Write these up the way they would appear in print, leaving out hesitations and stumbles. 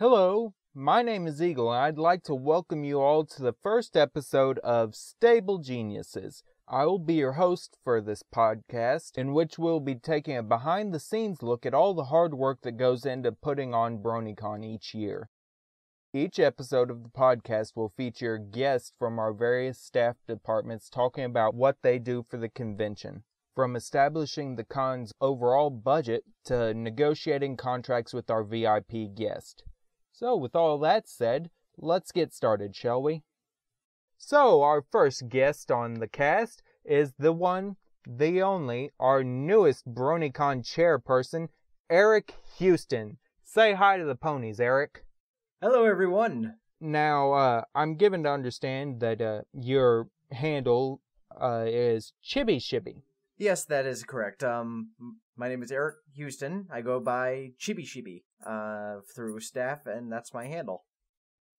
Hello, my name is Eagle, and I'd like to welcome you all to the first episode of Stable Geniuses. I will be your host for this podcast, in which we'll be taking a behind-the-scenes look at all the hard work that goes into putting on BronyCon each year. Each episode of the podcast will feature guests from our various staff departments talking about what they do for the convention, from establishing the con's overall budget to negotiating contracts with our VIP guest. So, with all that said, let's get started, shall we? So, our first guest on the cast is the one, the only, our newest BronyCon chairperson, Eric Houston. Say hi to the ponies, Eric. Hello, everyone. Now, I'm given to understand that your handle is Chibishibe. Yes, that is correct. My name is Eric Houston. I go by Chibishibe through staff, and that's my handle.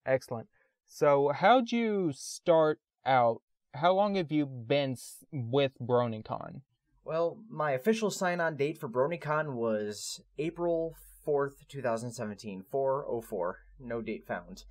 Excellent. So, how'd you start out? How long have you been with BronyCon? Well, my official sign-on date for BronyCon was April 4th, 2017, 4/04. No date found.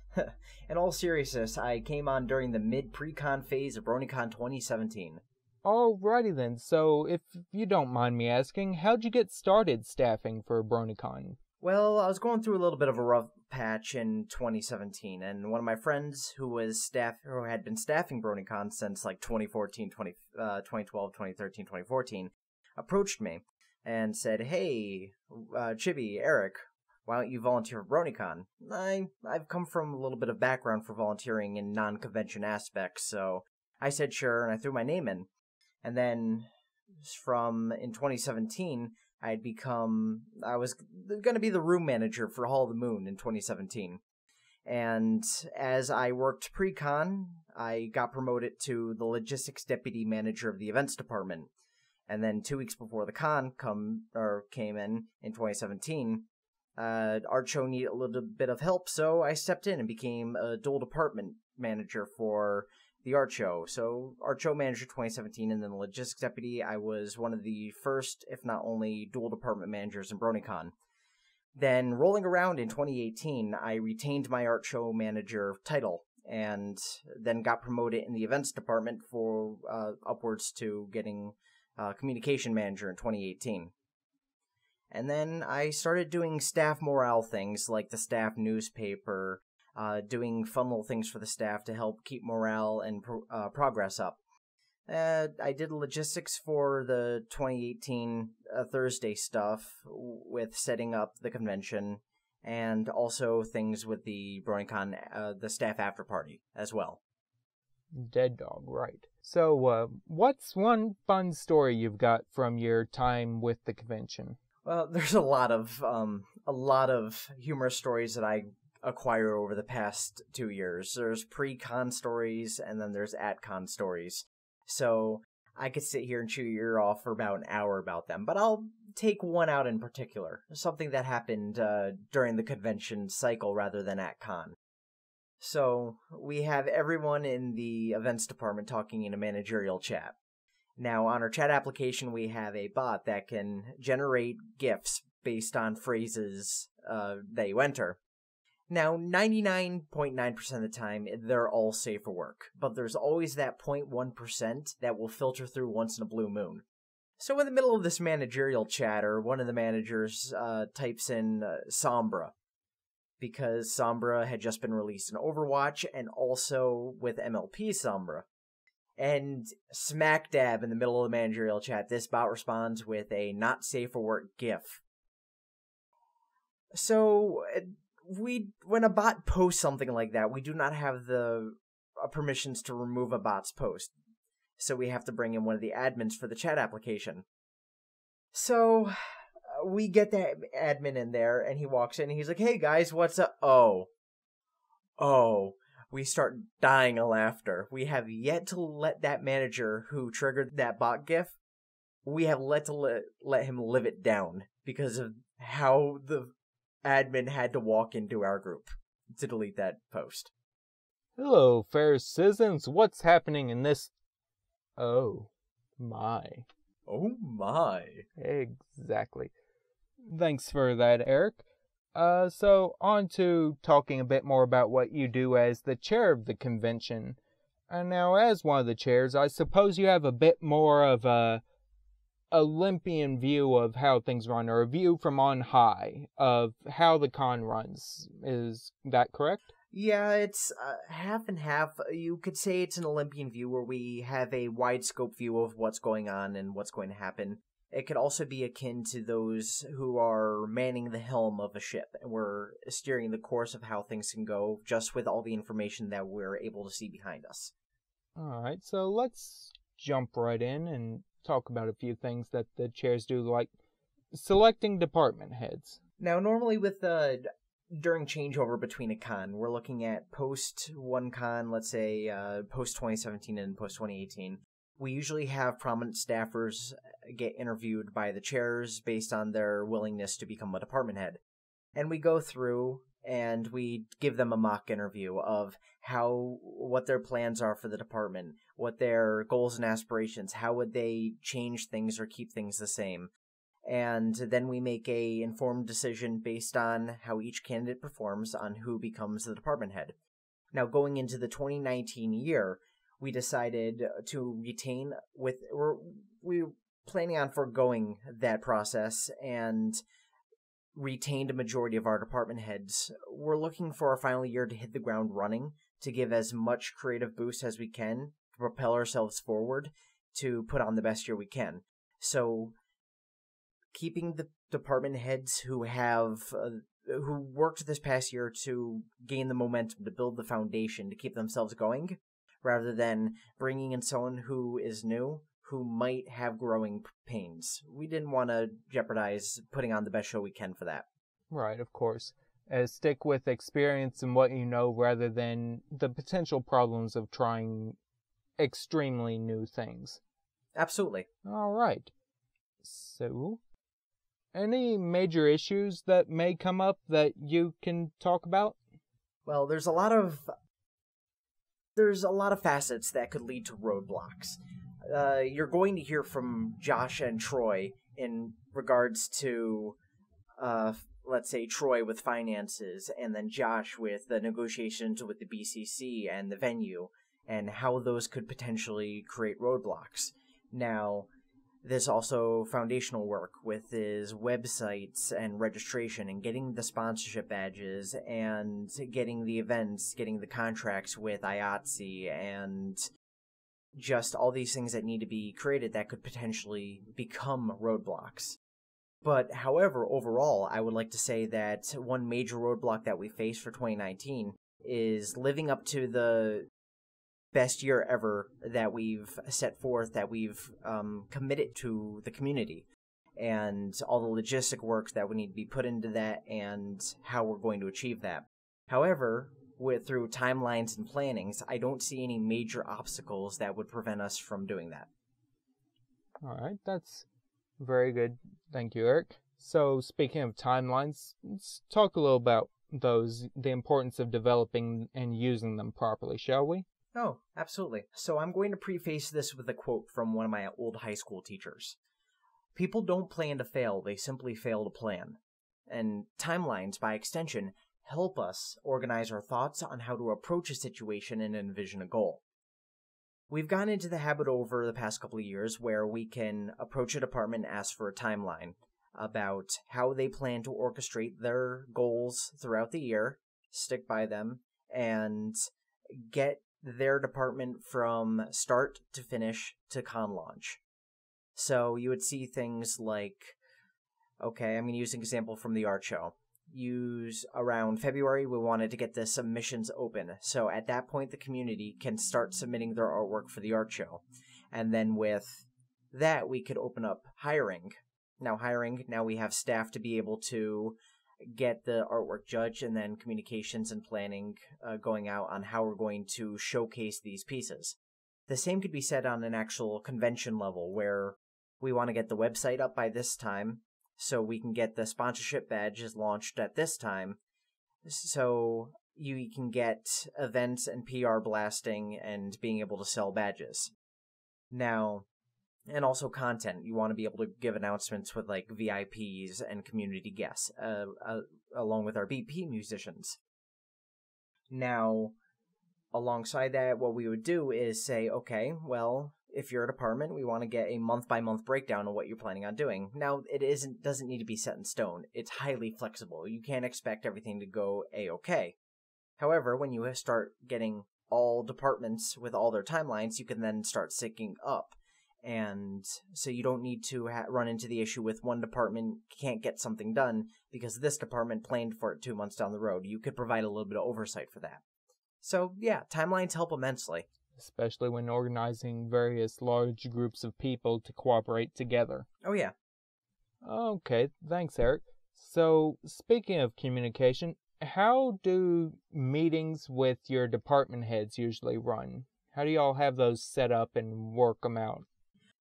In all seriousness, I came on during the mid-pre-con phase of BronyCon 2017. Alrighty then, so if you don't mind me asking, how'd you get started staffing for BronyCon? Well, I was going through a little bit of a rough patch in 2017, and one of my friends who had been staffing BronyCon since like 2014, 2012, 2013, 2014, approached me and said, "Hey, Chibi, Eric, why don't you volunteer for BronyCon?" I've come from a little bit of background for volunteering in non-convention aspects, so I said sure, and I threw my name in. And then in 2017, I was going to be the room manager for Hall of the Moon in 2017. And as I worked pre-con, I got promoted to the logistics deputy manager of the events department. And then 2 weeks before the con came in 2017, Art Show needed a little bit of help, so I stepped in and became a dual department manager for the Art Show. So, Art Show Manager 2017, and then the Logistics Deputy. I was one of the first, if not only, dual department managers in BronyCon. Then, rolling around in 2018, I retained my Art Show Manager title, and then got promoted in the Events Department for upwards to getting Communication Manager in 2018. And then I started doing staff morale things, like the staff newspaper, doing fun little things for the staff to help keep morale and progress up. I did logistics for the 2018 Thursday stuff with setting up the convention, and also things with the BronyCon, the staff after party as well. Dead dog, right. So, what's one fun story you've got from your time with the convention? Well, there's a lot of humorous stories that I acquired over the past 2 years. There's pre-con stories, and then there's at-con stories. So I could sit here and chew your ear off for about an hour about them, but I'll take one out in particular. Something that happened during the convention cycle rather than at con. So we have everyone in the events department talking in a managerial chat. Now, on our chat application, we have a bot that can generate GIFs based on phrases that you enter. Now, 99.9% of the time, they're all safe for work, but there's always that 0.1% that will filter through once in a blue moon. So in the middle of this managerial chatter, one of the managers types in Sombra, because Sombra had just been released in Overwatch, and also with MLP Sombra. And smack dab in the middle of the managerial chat, this bot responds with a not safe for work GIF. So, when a bot posts something like that, we do not have the permissions to remove a bot's post. So we have to bring in one of the admins for the chat application. So we get that admin in there, and he walks in, and he's like, "Hey guys, what's up?" Oh. We start dying of laughter. We have yet to let that manager who triggered that bot GIF, we have let him live it down because of how the admin had to walk into our group to delete that post. Hello, fair citizens. What's happening in this? Oh, my. Oh, my. Exactly. Thanks for that, Eric. So on to talking a bit more about what you do as the chair of the convention. And now, as one of the chairs, I suppose you have a bit more of a Olympian view of how things run, or a view from on high of how the con runs. Is that correct? Yeah, it's half and half. You could say it's an Olympian view where we have a wide scope view of what's going on and what's going to happen. It could also be akin to those who are manning the helm of a ship, and we're steering the course of how things can go just with all the information that we're able to see behind us. Alright, so let's jump right in and talk about a few things that the chairs do, like selecting department heads. Now, normally during changeover between a con, we're looking at post one con, let's say post 2017 and post 2018. We usually have prominent staffers get interviewed by the chairs based on their willingness to become a department head. And we go through and we give them a mock interview of what their plans are for the department, what their goals and aspirations, how would they change things or keep things the same. And then we make a informed decision based on how each candidate performs on who becomes the department head. Now, going into the 2019 year, we decided to retain we're planning on foregoing that process and retained a majority of our department heads. We're looking for our final year to hit the ground running, to give as much creative boost as we can, to propel ourselves forward, to put on the best year we can. So, keeping the department heads who worked this past year to gain the momentum, to build the foundation, to keep themselves going, rather than bringing in someone who is new, who might have growing pains. We didn't want to jeopardize putting on the best show we can for that. Right, of course. Stick with experience and what you know rather than the potential problems of trying extremely new things. Absolutely. All right. So, any major issues that may come up that you can talk about? Well, there's a lot of facets that could lead to roadblocks. You're going to hear from Josh and Troy in regards to, let's say, Troy with finances, and then Josh with the negotiations with the BCC and the venue, and how those could potentially create roadblocks. Now, there's also foundational work with his websites and registration and getting the sponsorship badges and getting the events, getting the contracts with IATSE and just all these things that need to be created that could potentially become roadblocks. But however, overall, I would like to say that one major roadblock that we face for 2019 is living up to the best year ever that we've set forth, that we've committed to the community, and all the logistic works that would need to be put into that and how we're going to achieve that. However, through timelines and plannings, I don't see any major obstacles that would prevent us from doing that. All right, that's very good. Thank you, Eric. So, speaking of timelines, let's talk a little about those, the importance of developing and using them properly, shall we? Oh, absolutely. So I'm going to preface this with a quote from one of my old high school teachers. People don't plan to fail, they simply fail to plan. And timelines, by extension, help us organize our thoughts on how to approach a situation and envision a goal. We've gotten into the habit over the past couple of years where we can approach a department and ask for a timeline about how they plan to orchestrate their goals throughout the year, stick by them, and get their department from start to finish to con launch. So you would see things like, okay, I'm going to use an example from the art show. Around February, we wanted to get the submissions open. So at that point, the community can start submitting their artwork for the art show. And then with that, we could open up hiring. Now we have staff to be able to get the artwork judged, and then communications and planning going out on how we're going to showcase these pieces. The same could be said on an actual convention level, where we want to get the website up by this time, so we can get the sponsorship badges launched at this time, so you can get events and PR blasting and being able to sell badges. Now, and also content. You want to be able to give announcements with like VIPs and community guests. along with our BP musicians. Now, alongside that, what we would do is say, okay, well, if you're a department, we want to get a month-by-month breakdown of what you're planning on doing. Now, doesn't need to be set in stone. It's highly flexible. You can't expect everything to go A-okay. However, when you start getting all departments with all their timelines, you can then start syncing up. And so you don't need to run into the issue with one department can't get something done because this department planned for it 2 months down the road. You could provide a little bit of oversight for that. So, yeah, timelines help immensely. Especially when organizing various large groups of people to cooperate together. Oh, yeah. Okay, thanks, Eric. So, speaking of communication, how do meetings with your department heads usually run? How do y'all have those set up and work them out?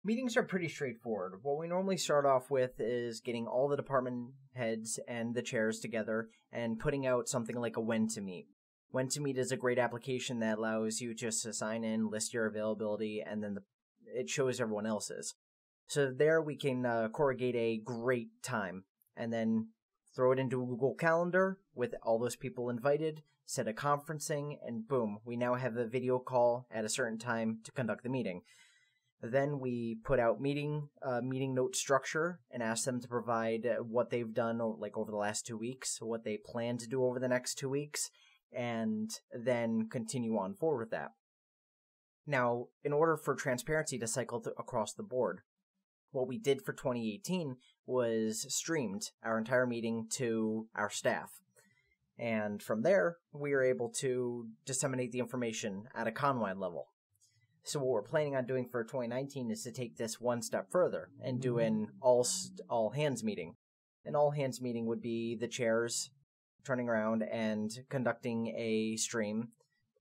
Meetings are pretty straightforward. What we normally start off with is getting all the department heads and the chairs together and putting out something like a when to meet. When to Meet is a great application that allows you just to sign in, list your availability, and then it shows everyone else's. So there we can corrugate a great time, and then throw it into a Google Calendar with all those people invited, set a conferencing, and boom, we now have a video call at a certain time to conduct the meeting. Then we put out meeting note structure and ask them to provide what they've done over the last 2 weeks, what they plan to do over the next 2 weeks, and then continue on forward with that. Now, in order for transparency to cycle across the board, what we did for 2018 was streamed our entire meeting to our staff. And from there, we were able to disseminate the information at a con-wide level. So what we're planning on doing for 2019 is to take this one step further and do an all-hands meeting. An all-hands meeting would be the chairs turning around and conducting a stream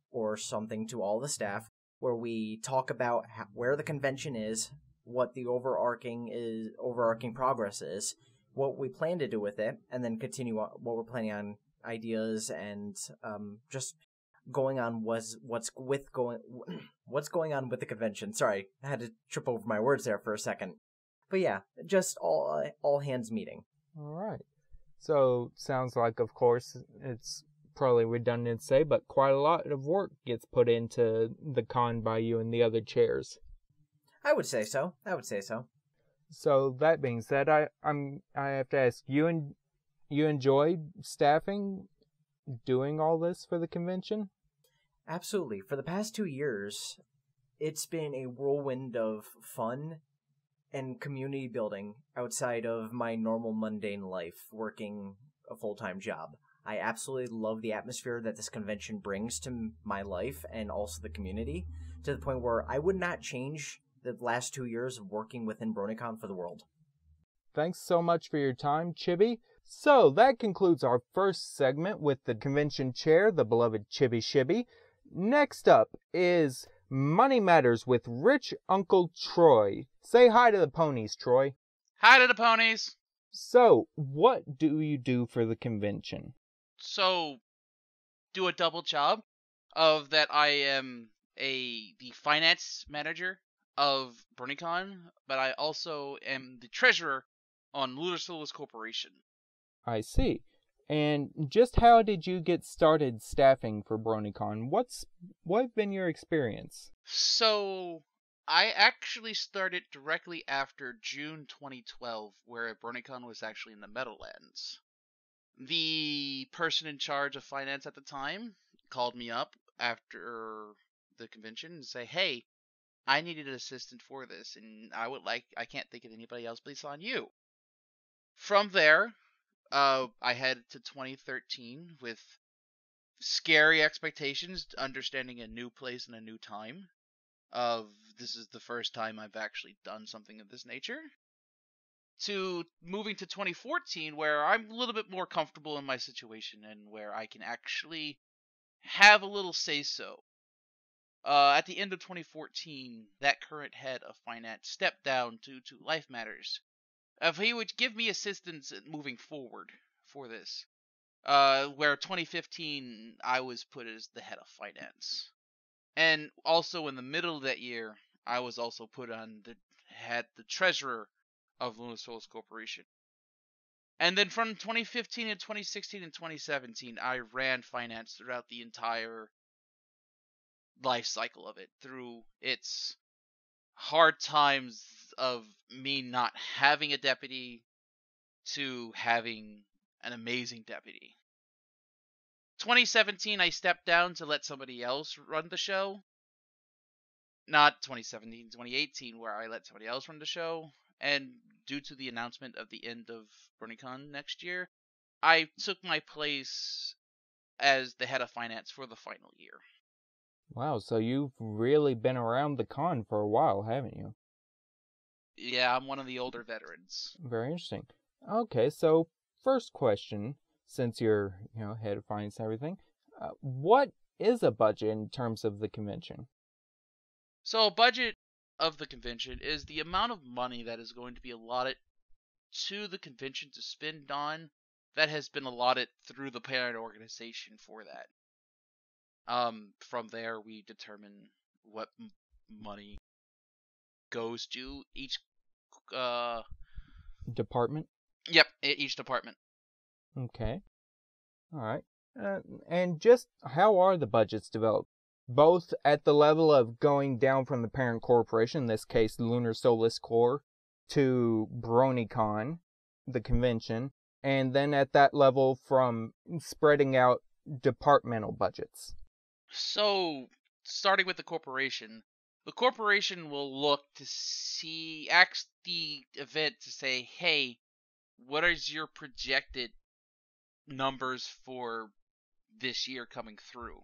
or something to all the staff where we talk about where the convention is, what the overarching progress is, what we plan to do with it, and then continue what we're planning on ideas and just going on what's going on with the convention. Sorry, I had to trip over my words there for a second. But yeah, just all hands meeting. All right. So, sounds like, of course, it's probably redundant to say, but quite a lot of work gets put into the con by you and the other chairs. I would say so. So, that being said, I have to ask, you enjoy staffing, doing all this for the convention? Absolutely. For the past 2 years, it's been a whirlwind of fun and community building outside of my normal mundane life, working a full-time job. I absolutely love the atmosphere that this convention brings to my life and also the community, to the point where I would not change the last 2 years of working within BronyCon for the world. Thanks so much for your time, Chibi. So, that concludes our first segment with the convention chair, the beloved Chibishibe. Next up is Money Matters with Rich Uncle Troy. Say hi to the ponies, Troy. Hi to the ponies. So, what do you do for the convention? So, do a double job of that I am the finance manager of BronyCon, but I also am the treasurer on Lunar Solis Corporation. I see. And just how did you get started staffing for BronyCon? What have been your experience? So, I actually started directly after June 2012, where BronyCon was actually in the Meadowlands. The person in charge of finance at the time called me up after the convention and say, hey, I needed an assistant for this, and I can't think of anybody else, but it's on you. From there, I headed to 2013 with scary expectations, understanding a new place and a new time. This is the first time I've actually done something of this nature. To moving to 2014, where I'm a little bit more comfortable in my situation and where I can actually have a little say-so. At the end of 2014, that current head of finance stepped down due to life matters. If he would give me assistance moving forward for this, where 2015 I was put as the head of finance, and also in the middle of that year I was also put on the treasurer of Lunar Solis Corporation. And then from 2015 and 2016 and 2017, I ran finance throughout the entire life cycle of it, through its hard times of me not having a deputy to having an amazing deputy. 2017, I stepped down to let somebody else run the show. Not 2017, 2018, where I let somebody else run the show. And due to the announcement of the end of BronyCon next year, I took my place as the head of finance for the final year. Wow, so you've really been around the con for a while, haven't you? Yeah, I'm one of the older veterans. Very interesting. Okay, so first question, since you're, head of finance and everything, what is a budget in terms of the convention? So a budget of the convention is the amount of money that is going to be allotted to the convention to spend on that has been allotted through the parent organization for that. From there, we determine what money goes to each Department? Yep, each department. Okay. All right. And just how are the budgets developed? Both at the level of going down from the parent corporation, in this case Lunar Solis Corp, to BronyCon, the convention, and then at that level from spreading out departmental budgets. So, starting with the corporation will look to ask the event to say, hey, what is your projected numbers for this year coming through?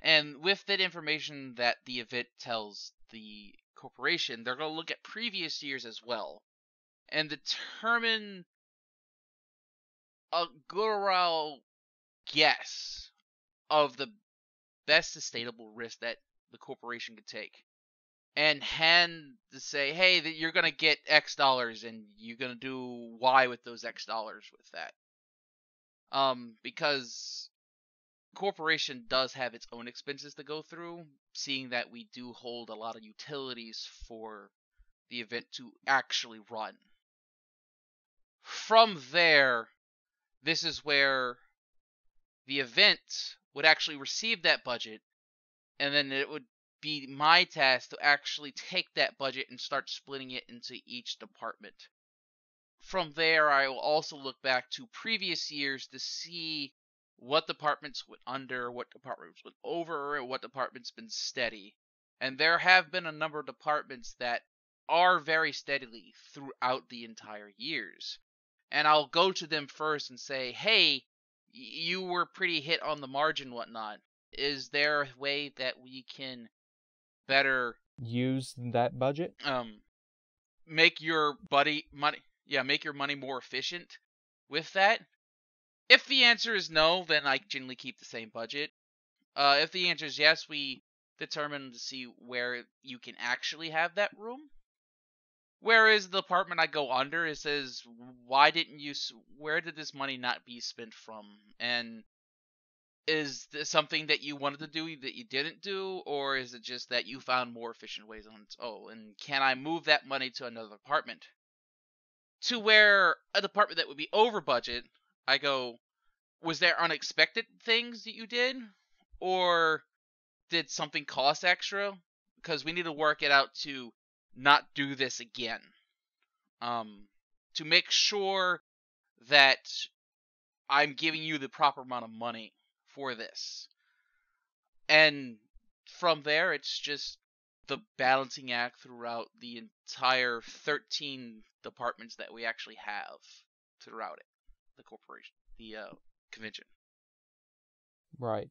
And with that information that the event tells the corporation, they're going to look at previous years as well and determine a good guess of the best sustainable risk that the corporation could take. And hand to say, hey, you're going to get X dollars and you're going to do Y with those X dollars with that. Because corporation does have its own expenses to go through, seeing that we do hold a lot of utilities for the event to actually run. From there, this is where the event would actually receive that budget, and then it would be my task to actually take that budget and start splitting it into each department. From there, I will also look back to previous years to see what departments went under, what departments went over, and what departments been steady. And there have been a number of departments that are very steadily throughout the entire years. And I'll go to them first and say, hey, you were pretty hit on the margin, whatnot. Is there a way that we can better use that budget? Make your money more efficient with that? If the answer is no, then I generally keep the same budget. If the answer is yes, we determine to see where you can actually have that room. Whereas the department I go under, it says, where did this money not be spent from? And is this something that you wanted to do that you didn't do, or is it just that you found more efficient ways on its own? And can I move that money to another department? To where a department that would be over budget, I go, was there unexpected things that you did? Or did something cost extra? Because we need to work it out to not do this again. To make sure that I'm giving you the proper amount of money for this. And from there, it's just the balancing act throughout the entire 13 departments that we actually have throughout it. The corporation, the convention. Right.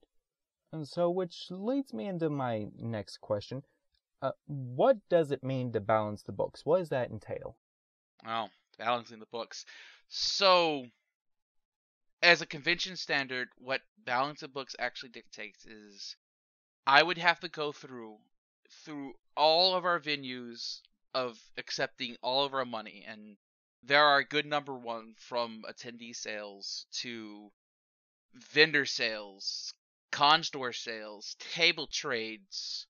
And so, which leads me into my next question. What does it mean to balance the books? What does that entail? Well, balancing the books. So, as a convention standard, what balance of books actually dictates is I would have to go through all of our venues of accepting all of our money, and there are a good number one, from attendee sales to vendor sales, con store sales, table trades,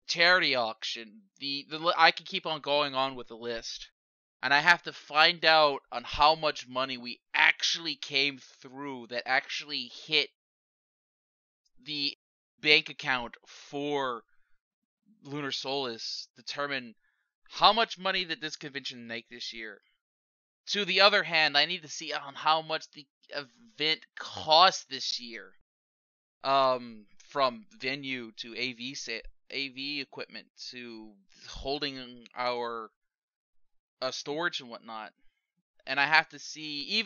charity auction. I could keep on going on with the list. and I have to find out on how much money we actually came through that actually hit the bank account for Lunar Solis, determine how much money did this convention make this year. To the other hand, I need to see on how much the event cost this year. From venue to AV equipment to holding our storage and whatnot. And I have to see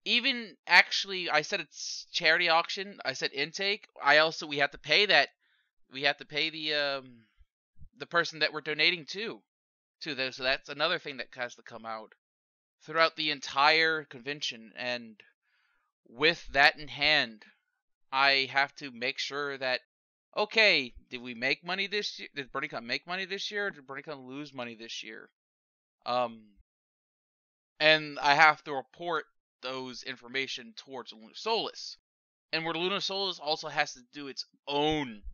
even actually, I said it's charity auction. I said intake. We have to pay that. We have to pay the person that we're donating to this. So that's another thing that has to come out throughout the entire convention. And with that in hand, I have to make sure that, okay, did we make money this year? Did BronyCon make money this year? Or did BronyCon lose money this year? And I have to report those information towards Lunar Solis. And where Lunar Solis also has to do its own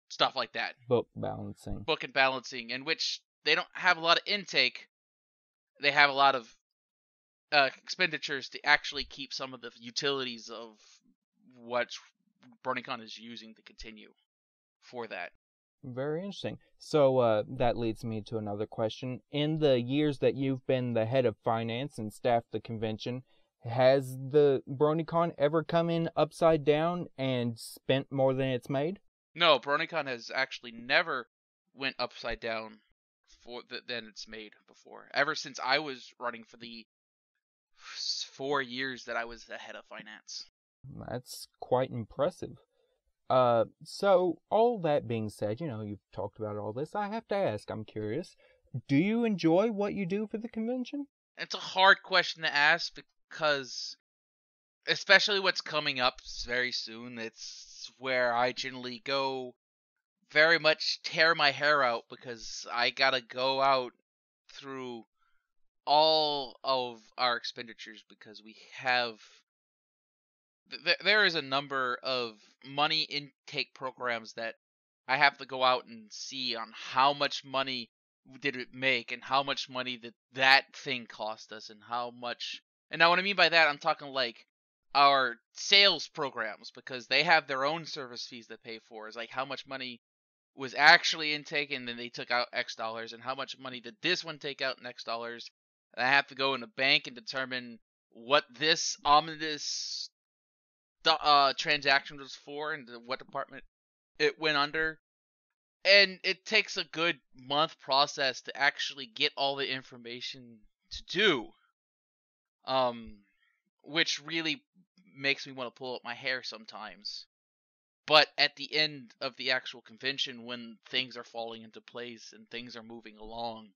stuff like that. Book and balancing, in which they don't have a lot of intake. They have a lot of expenditures to actually keep some of the utilities of what BronyCon is using to continue for that. Very interesting. So that leads me to another question. In the years that you've been the head of finance and staffed the convention, has the BronyCon ever come in upside down and spent more than it's made? No, BronyCon has actually never went upside down than it's made before. Ever since I was running for the 4 years that I was the head of finance. That's quite impressive. So all that being said, you've talked about all this. I have to ask, I'm curious, do you enjoy what you do for the convention? It's a hard question to ask because, especially what's coming up very soon, it's where I generally go very much tear my hair out because I gotta go out through all of our expenditures because we have there is a number of money intake programs that I have to go out and see on how much money did it make and how much money did that thing cost us and how much. And now what I mean by that, I'm talking like our sales programs because they have their own service fees to pay for. It's like how much money was actually intake and then they took out X dollars and how much money did this one take out in X dollars. And I have to go in a bank and determine what this ominous transaction was for and what department it went under. And it takes a good month process to actually get all the information to do. Which really makes me want to pull out my hair sometimes. But at the end of the actual convention, when things are falling into place and things are moving along,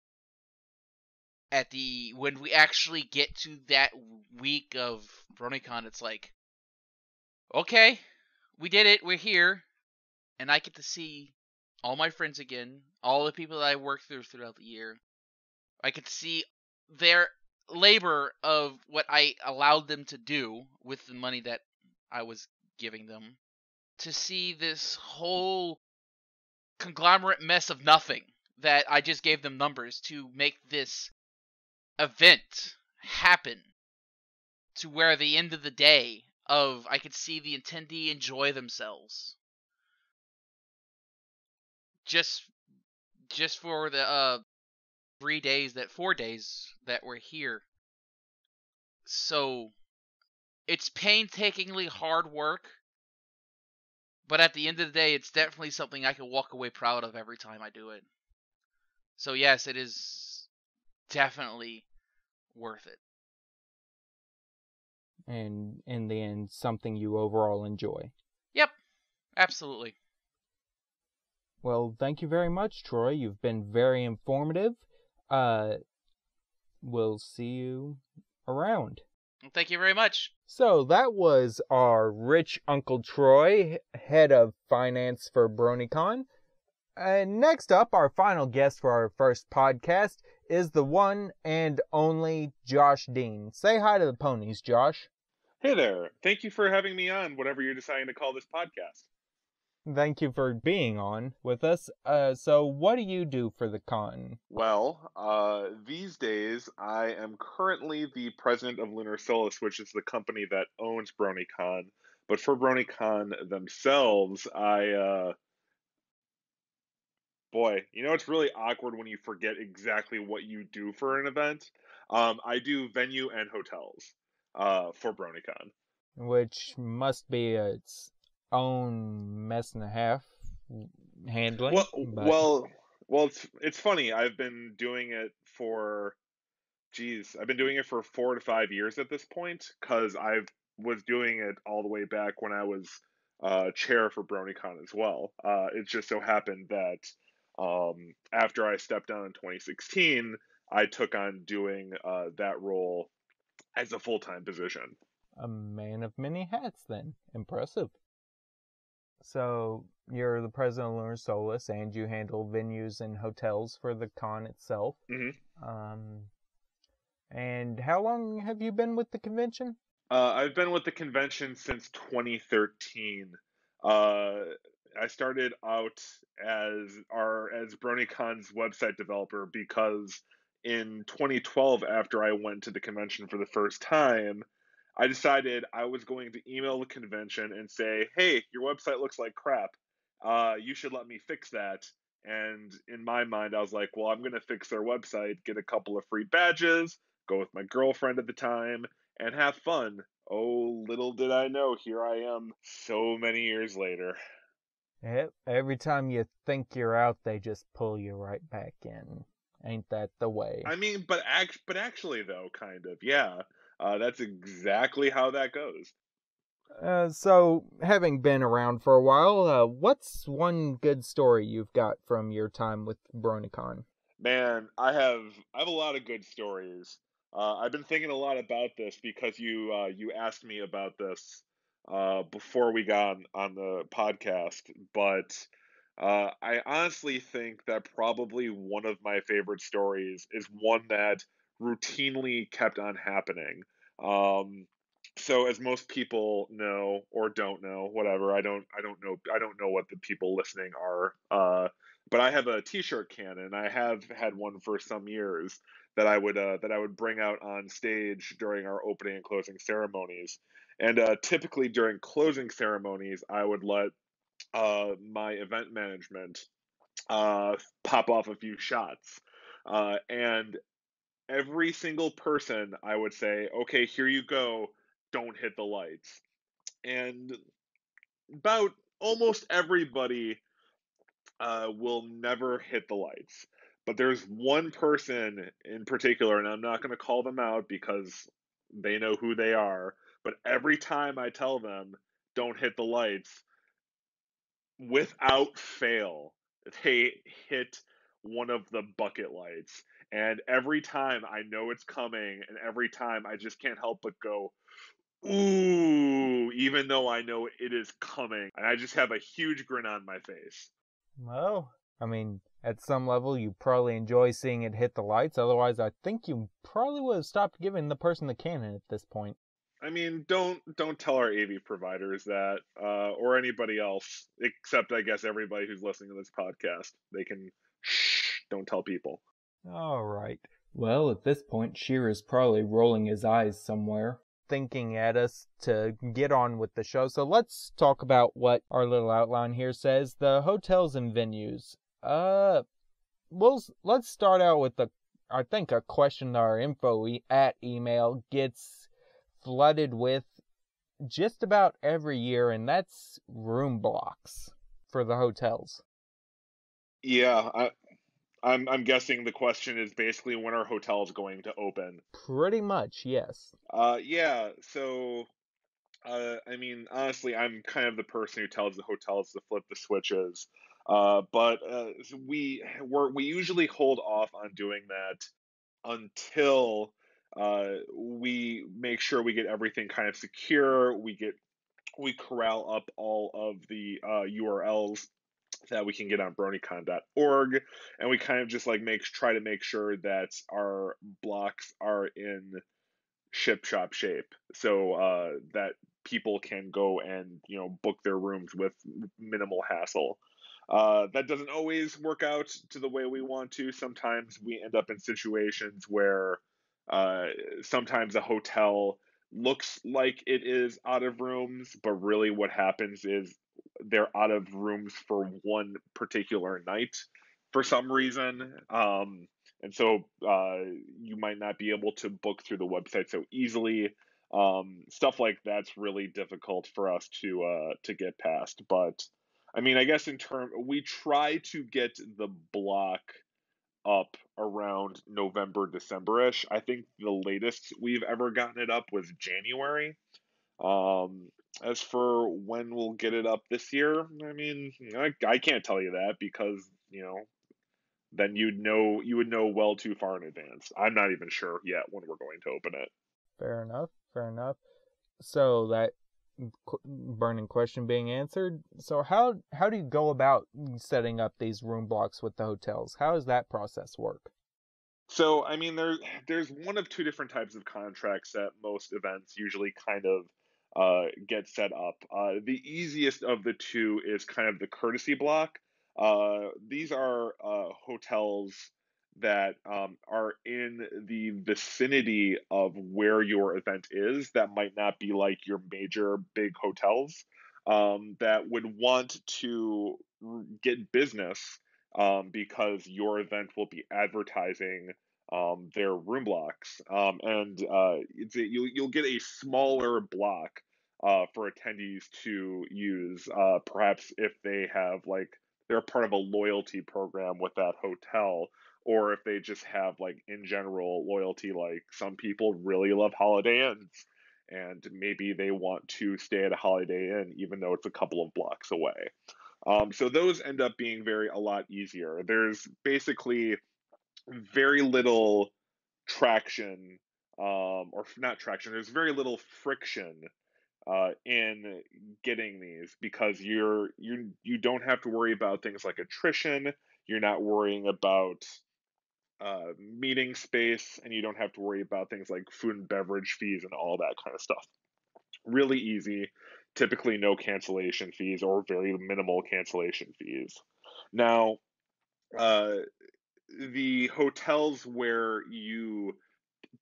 when we actually get to that week of BronyCon, it's like, okay, we did it, we're here, and I get to see all my friends again, all the people that I worked throughout the year. I get to see their labor of what I allowed them to do with the money that I was giving them, to see this whole conglomerate mess of nothing that I just gave them numbers to make this event happen, to where at the end of the day I could see the attendee enjoy themselves just for the 4 days that we're here. So it's painstakingly hard work, but at the end of the day, it's definitely something I can walk away proud of every time I do it. So yes, it is definitely worth it. And in the end, something you overall enjoy. Yep, absolutely. Well, thank you very much, Troy. You've been very informative. We'll see you around. Thank you very much. So that was our rich Uncle Troy, head of finance for BronyCon. And next up, our final guest for our first podcast is the one and only Josh Dean. Say hi to the ponies, Josh. Hey there. Thank you for having me on, whatever you're deciding to call this podcast. Thank you for being on with us. So what do you do for the con? Well, these days I am currently the president of Lunar Solis, which is the company that owns BronyCon. But for BronyCon themselves, boy, it's really awkward when you forget exactly what you do for an event. I do venue and hotels, for BronyCon. Which must be its own mess and a half handling, Well, but well, well, it's funny. I've been doing it for 4 to 5 years at this point, because I was doing it all the way back when I was chair for BronyCon as well. It just so happened that after I stepped down in 2016, I took on doing that role as a full-time position. a man of many hats then. Impressive. So you're the president of Lunar Solis, and you handle venues and hotels for the con itself. hmm Um, and how long have you been with the convention? I've been with the convention since 2013. Uh, I started out as BronyCon's website developer because in 2012, after I went to the convention for the first time, I decided I was going to email the convention and say, "Hey, your website looks like crap. You should let me fix that." And in my mind, I was like, "Well, I'm going to fix their website, get a couple of free badges, go with my girlfriend at the time, and have fun." Oh, little did I know, here I am so many years later. Yep. Every time you think you're out, they just pull you right back in. Ain't that the way? I mean, but actually though, kind of, yeah. That's exactly how that goes. So, having been around for a while, what's one good story you've got from your time with BronyCon? Man, I have a lot of good stories. I've been thinking a lot about this because you asked me about this before we got on the podcast, but I honestly think that probably one of my favorite stories is one that routinely kept on happening. Um, so as most people know or don't know, whatever, I don't know what the people listening are. But I have a T-shirt cannon. I have had one for some years that I would bring out on stage during our opening and closing ceremonies. And typically during closing ceremonies, I would let my event management pop off a few shots. And every single person, I would say, "Okay, here you go. Don't hit the lights." And about almost everybody will never hit the lights. But there's one person in particular, and I'm not going to call them out because they know who they are. But every time I tell them, "Don't hit the lights," without fail, they hit one of the bucket lights. And every time I know it's coming, and every time I just can't help but go, "Ooh," even though I know it is coming. And I just have a huge grin on my face. Well, I mean, at some level, you probably enjoy seeing it hit the lights. Otherwise, I think you probably would have stopped giving the person the cannon at this point. I mean, don't tell our AV providers that, or anybody else, except I guess everybody who's listening to this podcast. They can shh. Don't tell people. All right. Well, at this point, Shear is probably rolling his eyes somewhere, thinking at us to get on with the show. So let's talk about what our little outline here says. The hotels and venues. Let's start out with I think a question that our at email gets flooded with just about every year, and that's room blocks for the hotels. Yeah, I'm guessing the question is basically when are hotels going to open? Pretty much, yes. Yeah. So, I mean, honestly, I'm kind of the person who tells the hotels to flip the switches. But so we usually hold off on doing that until we make sure we get everything kind of secure. We corral up all of the URLs that we can get on bronycon.org, and we kind of just like try to make sure that our blocks are in ship shop shape, so that people can go and, book their rooms with minimal hassle. That doesn't always work out to the way we want to. Sometimes we end up in situations where sometimes a hotel looks like it is out of rooms, but really what happens is they're out of rooms for one particular night for some reason. And so you might not be able to book through the website so easily. Stuff like that's really difficult for us to get past. But I mean, I guess we try to get the block up around November, December-ish. I think the latest we've ever gotten it up was January. As for when we'll get it up this year, I mean, I can't tell you that because, then you would know well too far in advance. I'm not even sure yet when we're going to open it. Fair enough. Fair enough. So that burning question being answered. So how do you go about setting up these room blocks with the hotels? How does that process work? So, I mean, there's one of two different types of contracts that most events usually kind of get set up. The easiest of the two is kind of the courtesy block. These are hotels that are in the vicinity of where your event is that might not be like your major big hotels that would want to get business because your event will be advertising their room blocks, and you'll get a smaller block for attendees to use. Perhaps if they have they're part of a loyalty program with that hotel, or if they just have in general loyalty. Like some people really love Holiday Inns, and maybe they want to stay at a Holiday Inn even though it's a couple of blocks away. So those end up being a lot easier. There's basically very little traction, or not traction. There's very little friction in getting these because you don't have to worry about things like attrition. You're not worrying about meeting space, and you don't have to worry about things like food and beverage fees and all that kind of stuff. Really easy. Typically no cancellation fees or very minimal cancellation fees. Now, the hotels where you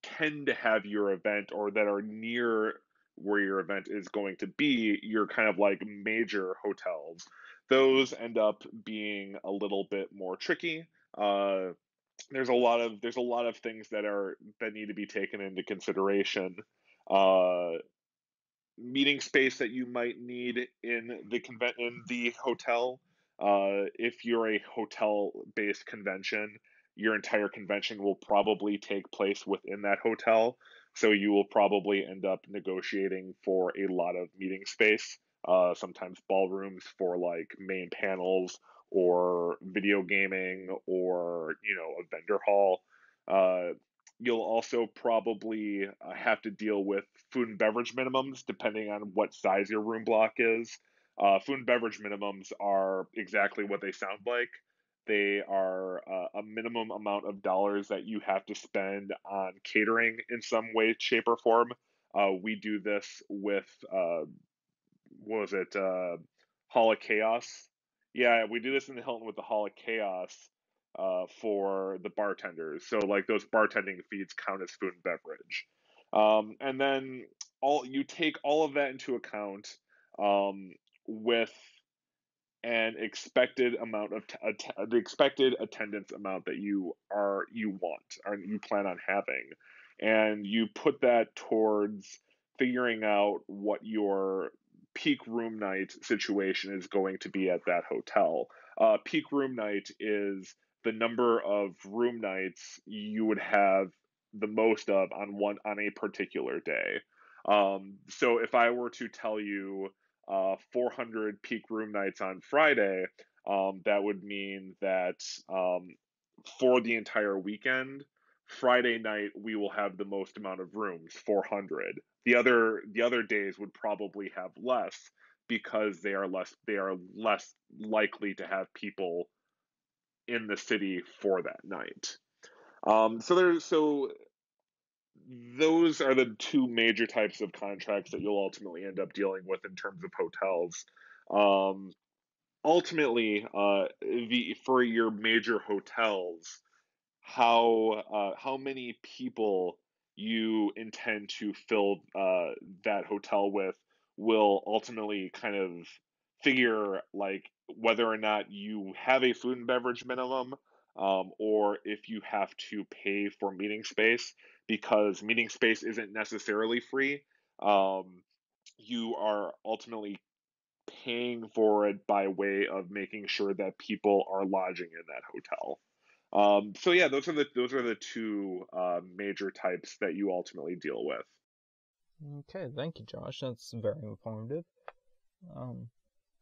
tend to have your event or that are near where your event is going to be, your kind of major hotels, those end up being a little bit more tricky. There's a lot of things that need to be taken into consideration. Meeting space that you might need in the hotel. If you're a hotel-based convention, your entire convention will probably take place within that hotel, so you will probably end up negotiating for a lot of meeting space. Sometimes ballrooms for main panels or video gaming or a vendor hall. You'll also probably have to deal with food and beverage minimums depending on what size your room block is. Food and beverage minimums are exactly what they sound like. They are a minimum amount of dollars that you have to spend on catering in some way, shape, or form. We do this with, what was it, Hall of Chaos? Yeah, we do this in the Hilton with the Hall of Chaos for the bartenders. So those bartending fees count as food and beverage. And then you take all of that into account with an expected amount of the expected attendance amount that you want or you plan on having, and you put that towards figuring out what your peak room night situation is going to be at that hotel. Peak room night is the number of room nights you would have the most of on a particular day. So if I were to tell you 400 peak room nights on Friday, that would mean that for the entire weekend, Friday night we will have the most amount of rooms, 400. The other days would probably have less because they are less likely to have people in the city for that night. So those are the two major types of contracts that you'll ultimately end up dealing with in terms of hotels. Um, Ultimately, for your major hotels, how many people you intend to fill that hotel with will ultimately kind of figure like whether or not you have a food and beverage minimum, or if you have to pay for meeting space, because meeting space isn't necessarily free. Um, you are ultimately paying for it by way of making sure that people are lodging in that hotel. So yeah, those are the two major types that you ultimately deal with. Okay, thank you, Josh. That's very informative. Um,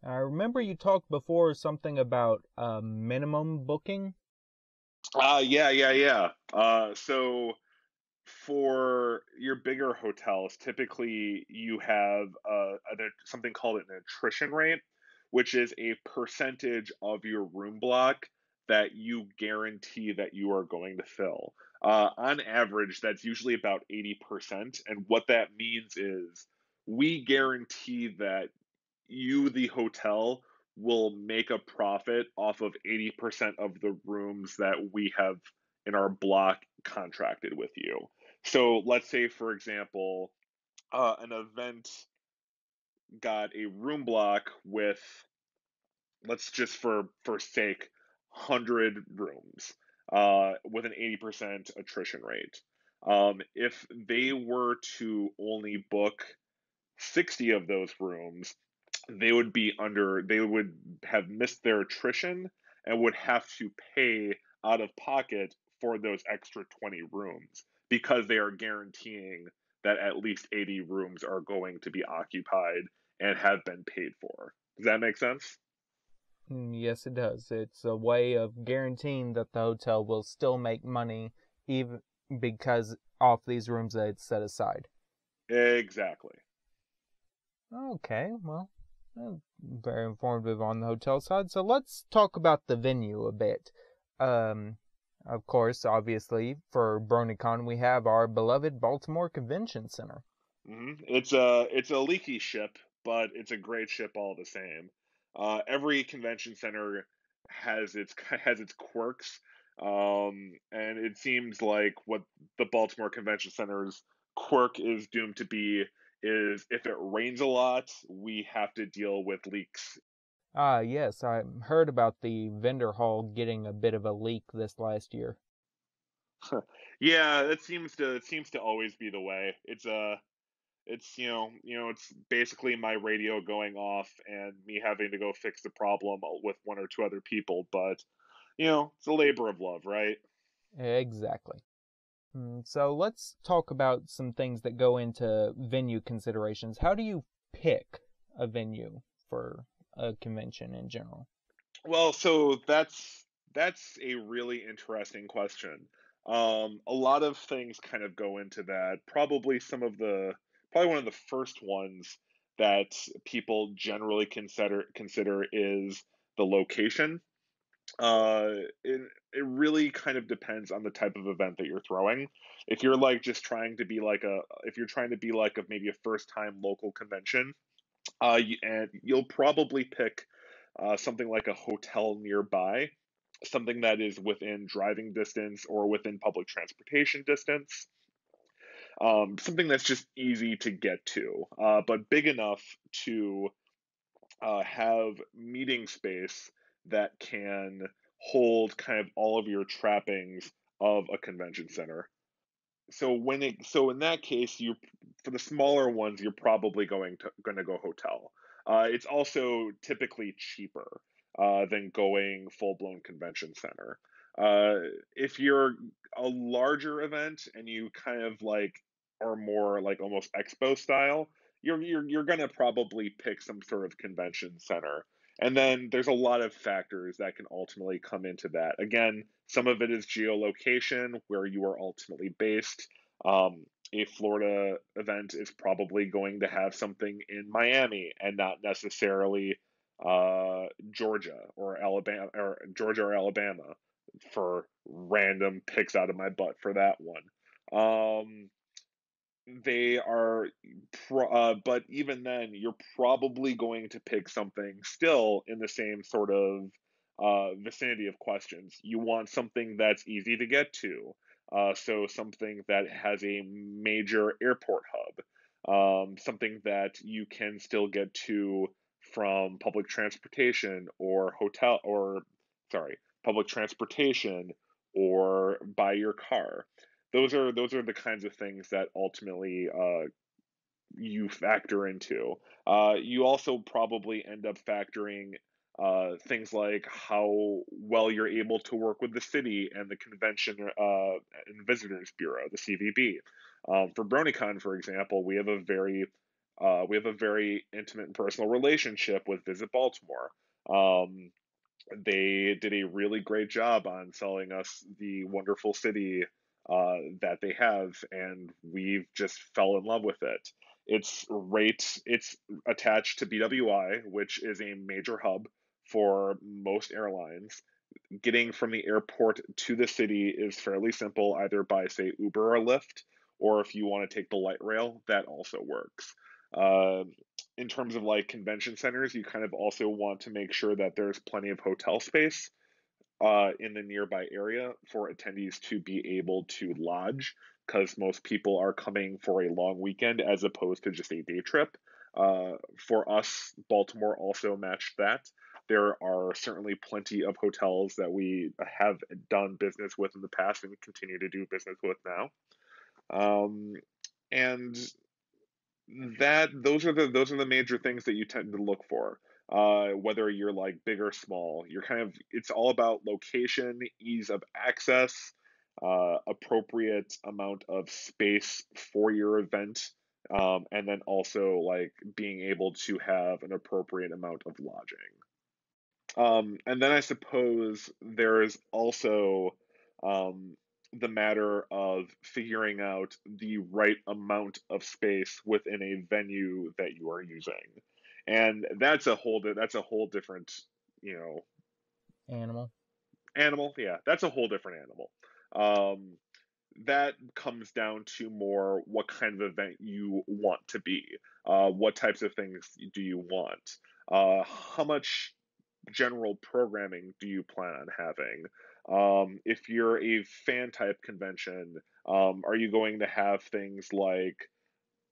I remember you talked before something about minimum booking. Yeah. So for your bigger hotels, typically you have something called an attrition rate, which is a percentage of your room block that you guarantee that you are going to fill. On average, that's usually about 80%. And what that means is we guarantee that you, the hotel, will make a profit off of 80% of the rooms that we have in our block contracted with you. So let's say, for example, an event got a room block with, let's just for sake, 100 rooms, with an 80% attrition rate. If they were to only book 60 of those rooms, they would have missed their attrition and would have to pay out of pocket for those extra 20 rooms because they are guaranteeing that at least 80 rooms are going to be occupied and have been paid for. Does that make sense? Yes, it does. It's a way of guaranteeing that the hotel will still make money even because off these rooms that it's set aside. Exactly. Okay, well, very informative on the hotel side. So let's talk about the venue a bit. Of course, obviously, for BronyCon, we have our beloved Baltimore Convention Center. It's a leaky ship, but it's a great ship all the same. Every convention center has its quirks, and it seems like what the Baltimore Convention Center's quirk is doomed to be is if it rains a lot, we have to deal with leaks. Ah, yes, I heard about the vendor hall getting a bit of a leak this last year. Yeah, it seems to always be the way. It's it's basically my radio going off and me having to go fix the problem with one or two other people, but it's a labor of love, right? Exactly. So let's talk about some things that go into venue considerations. How do you pick a venue for a convention in general? Well, so that's a really interesting question. A lot of things kind of go into that. Probably one of the first ones that people generally consider is the location. Uh, it it really kind of depends on the type of event that you're throwing. If you're like just trying to be like a, if you're trying to be like a maybe a first time local convention, and you'll probably pick something like a hotel nearby, something that is within driving distance or within public transportation distance, something that's just easy to get to, but big enough to have meeting space that can hold kind of all of your trappings of a convention center. So in that case, you for the smaller ones, you're probably going to go hotel. It's also typically cheaper than going full blown convention center. If you're a larger event and you kind of like are more like almost expo style, you're going to probably pick some sort of convention center. And then there's a lot of factors that can ultimately come into that. Again, some of it is geolocation, where you are ultimately based. A Florida event is probably going to have something in Miami and not necessarily Georgia or Alabama, for random picks out of my butt for that one. they are, but even then, you're probably going to pick something still in the same sort of vicinity of questions. You want something that's easy to get to, so something that has a major airport hub, something that you can still get to from public transportation or hotel, or sorry, public transportation or by your car. Those are the kinds of things that ultimately you factor into. You also probably end up factoring things like how well you're able to work with the city and the Convention and Visitors Bureau, the CVB. For BronyCon, for example, we have a very intimate and personal relationship with Visit Baltimore. Um, they did a really great job on selling us the wonderful city that they have, and we've just fell in love with it. It's attached to BWI, which is a major hub for most airlines. Getting from the airport to the city is fairly simple, either by, say, Uber or Lyft, or if you want to take the light rail, that also works. Uh, in terms of like convention centers, you kind of also want to make sure that there's plenty of hotel space in the nearby area for attendees to be able to lodge, because most people are coming for a long weekend as opposed to just a day trip. For us, Baltimore also matched that. There are certainly plenty of hotels that we have done business with in the past and continue to do business with now. Um, and that those are the major things that you tend to look for. Whether you're like big or small, you're kind of it's all about location, ease of access, appropriate amount of space for your event, and then also like being able to have an appropriate amount of lodging. And then I suppose there's also um, the matter of figuring out the right amount of space within a venue that you are using, and that's a whole different, you know, Animal. animal. Yeah, that's a whole different animal. Um, that comes down to more what kind of event you want to be. What types of things do you want? How much general programming do you plan on having? If you're a fan type convention, are you going to have things like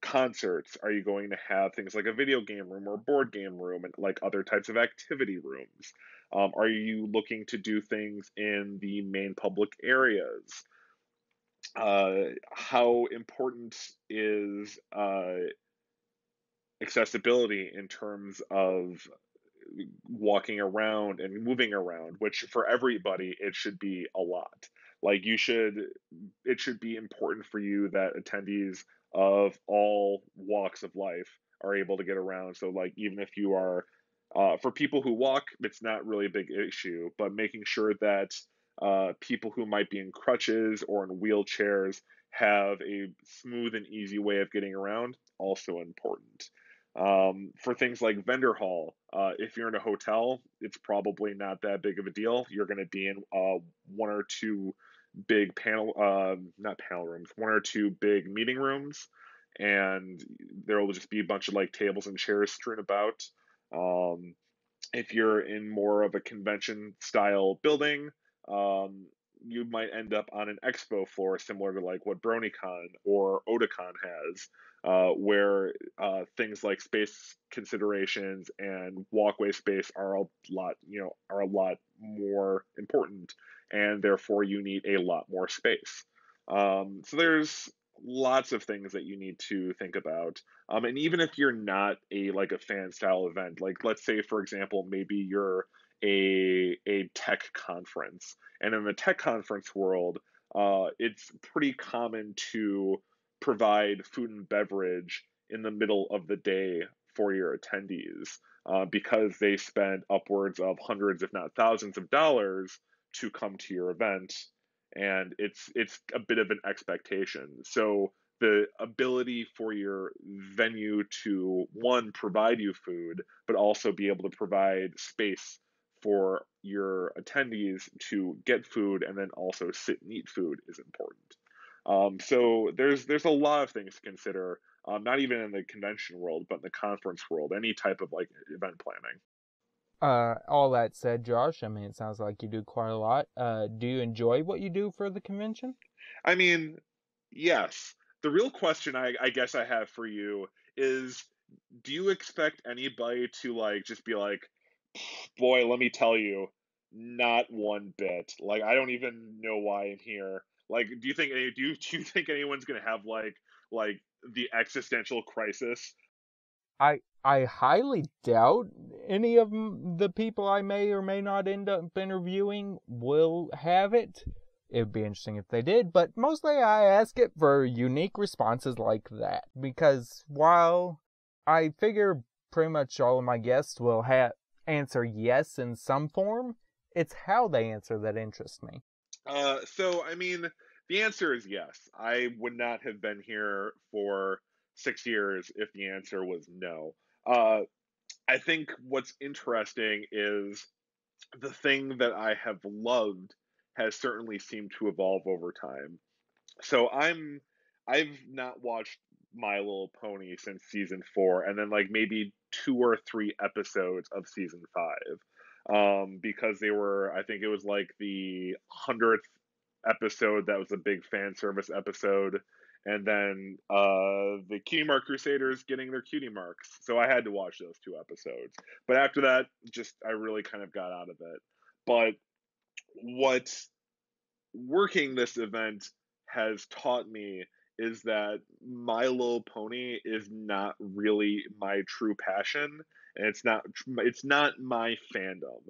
concerts? Are you going to have things like a video game room or board game room and like other types of activity rooms? Are you looking to do things in the main public areas? How important is accessibility in terms of walking around and moving around, which for everybody it should be a lot. Like it should be important for you that attendees of all walks of life are able to get around. So like even if you are for people who walk, it's not really a big issue, but making sure that people who might be in crutches or in wheelchairs have a smooth and easy way of getting around, also important. For things like vendor hall, if you're in a hotel, it's probably not that big of a deal. You're going to be in one or two big not panel rooms, one or two big meeting rooms, and there will just be a bunch of like tables and chairs strewn about. Um, if you're in more of a convention style building, um, you might end up on an expo floor similar to like what BronyCon or Otakon has, where things like space considerations and walkway space are a lot more important, and therefore you need a lot more space. So there's lots of things that you need to think about. And even if you're not a fan style event, like let's say for example, maybe you're a tech conference, and in the tech conference world, it's pretty common to provide food and beverage in the middle of the day for your attendees, because they spend upwards of hundreds, if not thousands, of dollars to come to your event, and it's a bit of an expectation. So the ability for your venue to one provide you food, but also be able to provide space for your attendees to get food and then also sit and eat food is important. So there's a lot of things to consider, not even in the convention world, but in the conference world, any type of like event planning. All that said, Josh, I mean, it sounds like you do quite a lot. Do you enjoy what you do for the convention? I mean, yes. The real question I guess I have for you is, do you expect anybody to like just be like, boy, let me tell you, not one bit. Like I don't even know why I'm here. Like, do you think anyone's gonna have like the existential crisis? I highly doubt any of the people I may or may not end up interviewing will have it. It would be interesting if they did, but mostly I ask it for unique responses like that. Because while I figure pretty much all of my guests will answer yes in some form, it's how they answer that interests me. So I mean, the answer is yes. I would not have been here for 6 years if the answer was no. Uh, I think what's interesting is the thing that I have loved has certainly seemed to evolve over time. So I've not watched My Little Pony since season 4, and then like maybe 2 or 3 episodes of season 5. Because they were, I think it was like the 100th episode that was a big fan service episode, and then the Cutie Mark Crusaders getting their cutie marks. So I had to watch those 2 episodes. But after that, just I really kind of got out of it. But what working this event has taught me is that My Little Pony is not really my true passion, and it's not my fandom.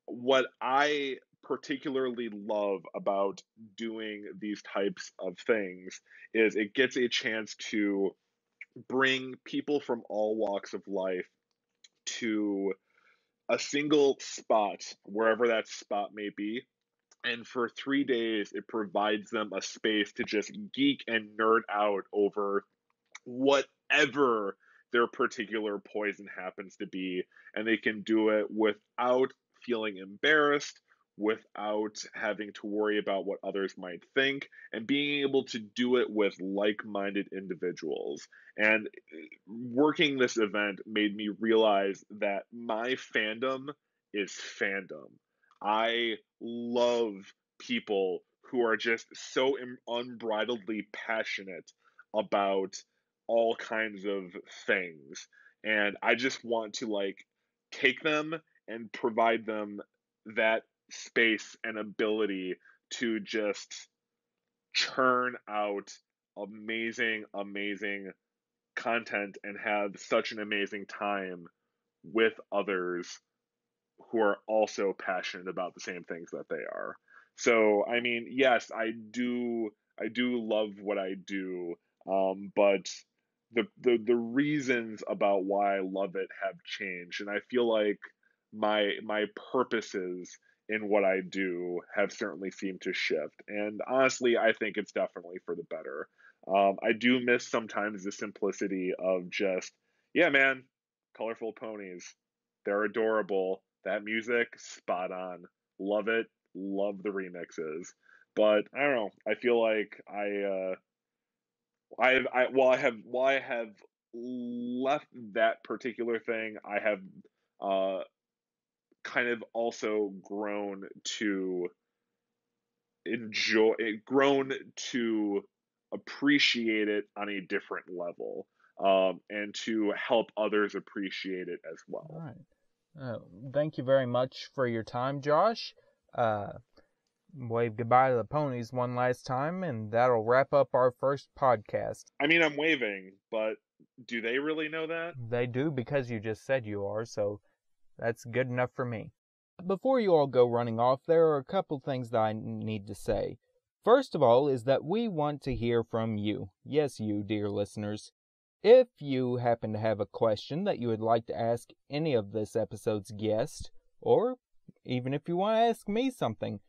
What I particularly love about doing these types of things is it gets a chance to bring people from all walks of life to a single spot, wherever that spot may be. And for 3 days, it provides them a space to just geek and nerd out over whatever their particular poison happens to be. And they can do it without feeling embarrassed, without having to worry about what others might think, and being able to do it with like minded individuals. And working this event made me realize that my fandom is fandom. I love people who are just so unbridledly passionate about all kinds of things. And I just want to like take them and provide them that space and ability to just churn out amazing content and have such an amazing time with others who are also passionate about the same things that they are. So, I mean, yes, I do love what I do, but the reasons about why I love it have changed, and I feel like my purposes in what I do have certainly seemed to shift. And honestly, I think it's definitely for the better. I do miss sometimes the simplicity of just, yeah, man, colorful ponies. They're adorable. That music, spot on. Love it. Love the remixes. But I don't know. I feel like while I have left that particular thing, I have uh kind of also grown to appreciate it on a different level, and to help others appreciate it as All well. right. Thank you very much for your time, Josh. Wave goodbye to the ponies one last time, and that'll wrap up our first podcast. I mean, I'm waving, but do they really know that? They do because you just said you are, so that's good enough for me. Before you all go running off, there are a couple things that I need to say. First of all is that we want to hear from you. Yes, you, dear listeners. If you happen to have a question that you would like to ask any of this episode's guests, or even if you want to ask me something,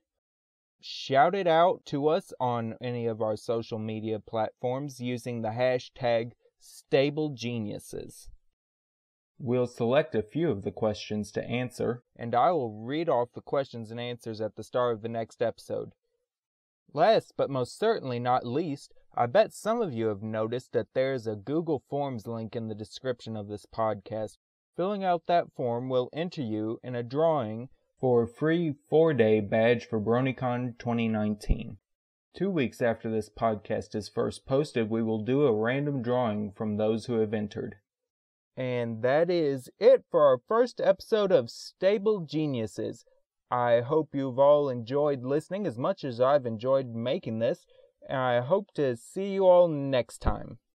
shout it out to us on any of our social media platforms using the hashtag StableGeniuses. We'll select a few of the questions to answer, and I will read off the questions and answers at the start of the next episode. Last but most certainly not least, I bet some of you have noticed that there is a Google Forms link in the description of this podcast. Filling out that form will enter you in a drawing for a free 4-day badge for BronyCon 2019. 2 weeks after this podcast is first posted, we will do a random drawing from those who have entered. And that is it for our first episode of Stable Geniuses. I hope you've all enjoyed listening as much as I've enjoyed making this, and I hope to see you all next time.